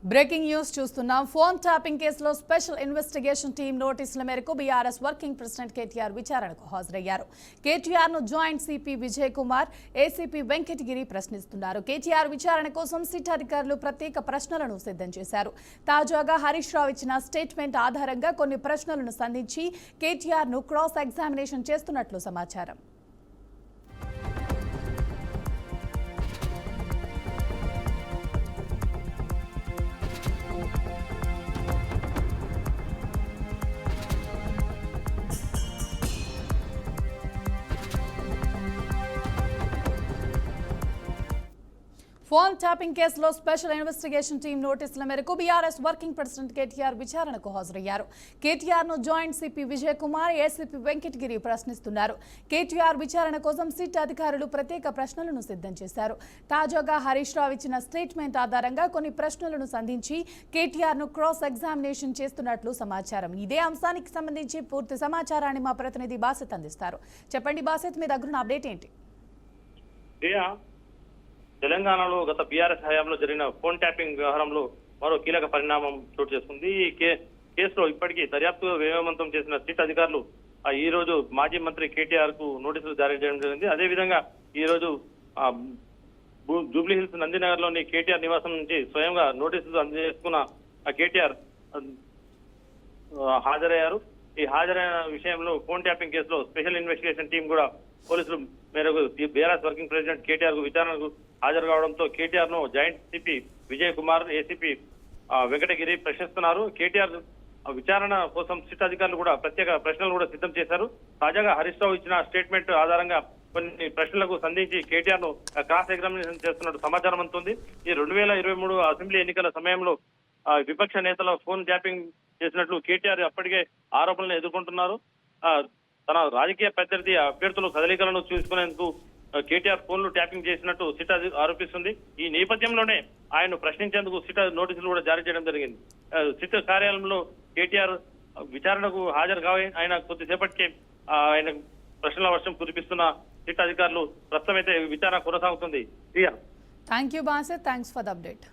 Breaking news చూస్తున్నాం. Phone tapping కేసులో special investigation team నోటీసుల మేరకు బీఆర్ఎస్ వర్కింగ్ ప్రెసిడెంట్ కేటీఆర్ విచారణకు హాజరయ్యారు. కేటీఆర్ ను joint CP Vijay Kumar, ACP Venkatagiri ప్రశ్నిస్తున్నారు. కేటీఆర్ విచారణ కోసం సిట్ అధికారులు ప్రత్యేక ప్రశ్నలను సిద్ధం చేశారు. తాజాగా హరీష్ రావు ఇచ్చిన స్టేట్మెంట్ ఆధారంగా కొన్ని ప్రశ్నలను సంధించి కేటీఆర్ ను క్రాస్ ఎగ్జామినేషన్ చేస్తున్నట్లు సమాచారం. ఫోన్ ట్యాపింగ్ కేసులో స్పెషల్ ఇన్వెస్టిగేషన్ టీం నోటీసుల మేరకు బీఆర్ఎస్ వర్కింగ్ ప్రెసిడెంట్ కేటీఆర్ విచారణకు హాజరయ్యారు. కేటీఆర్ ను joint CP Vijay Kumar, ACP Venkatagiri ప్రశ్నిస్తున్నారు. కేటీఆర్ విచారణ కోసం సిట్ అధికారులు ప్రత్యేక ప్రశ్నలను సిద్ధం చేశారు. తాజాగా హరీష్ రావు ఇచ్చిన స్టేట్మెంట్ ఆధారంగా కొన్ని ప్రశ్నలను సంధించి కేటీఆర్ ను క్రాస్ ఎగ్జామినేషన్ చేస్తున్నట్లు సమాచారం. ఇదే అంశానికి సంబంధించి పూర్తి సమాచారాన్ని మా ప్రతినిధి బాసిత్ అందిస్తారు. చెప్పండి బాసిత్, మీ దగ్గర అప్డేట్ ఏంటి? తెలంగాణలో గత బీఆర్ఎస్ హయాంలో జరిగిన ఫోన్ ట్యాపింగ్ వ్యవహారంలో మరో కీలక పరిణామం చోటు చేసుకుంది. ఈ కేసులో ఇప్పటికీ దర్యాప్తు వేగవంతం చేసిన సిట్ అధికారులు ఈ రోజు మాజీ మంత్రి కేటీఆర్ కు నోటీసులు జారీ చేయడం జరిగింది. అదేవిధంగా ఈ రోజు జూబ్లీ హిల్స్ నందినగర్ లోని కేటీఆర్ నివాసం నుంచి స్వయంగా నోటీసులు అందజేసుకున్న కేటీఆర్ హాజరయ్యారు. ఈ హాజరైన విషయంలో ఫోన్ ట్యాపింగ్ కేసులో స్పెషల్ ఇన్వెస్టిగేషన్ టీం కూడా పోలీసులు మేరకు బీఆర్ఎస్ వర్కింగ్ ప్రెసిడెంట్ కేటీఆర్ కు విచారణకు హాజరు కావడంతో కేటీఆర్ ను joint CP Vijay Kumar, ACP Venkatagiri ప్రశ్నిస్తున్నారు. కేటీఆర్ విచారణ కోసం సిట్ అధికారులు కూడా ప్రత్యేక ప్రశ్నలు కూడా సిద్ధం చేశారు. తాజాగా హరీష్ రావు ఇచ్చిన స్టేట్మెంట్ ఆధారంగా కొన్ని ప్రశ్నలకు సంధించి కేటీఆర్ ను క్రాస్ ఎగ్జామినేషన్ చేస్తున్నట్టు సమాచారం అందుతుంది. ఈ 2023 అసెంబ్లీ ఎన్నికల సమయంలో విపక్ష నేతల ఫోన్ ట్యాపింగ్ చేసినట్లు కేటీఆర్ అప్పటికే ఆరోపణలు ఎదుర్కొంటున్నారు. తన రాజకీయ ప్రత్యర్థి అభ్యర్థుల కదలికలను చూసుకునేందుకు కేటీఆర్ ఫోన్లు ట్యాపింగ్ చేసినట్టు సిట్ ఆరోపిస్తుంది. ఈ నేపథ్యంలోనే ఆయన ప్రశ్నించేందుకు సిట్ నోటీసులు కూడా జారీ చేయడం జరిగింది. సిట్ కార్యాలయంలో కేటీఆర్ విచారణకు హాజరు కావాలి. ఆయన కొద్దిసేపటికే ఆయన ప్రశ్నల వర్షం కురిపిస్తున్న సిట్ అధికారులు ప్రస్తుతం అయితే విచారణ కొనసాగుతుంది. Thank you Basit, thanks for the update.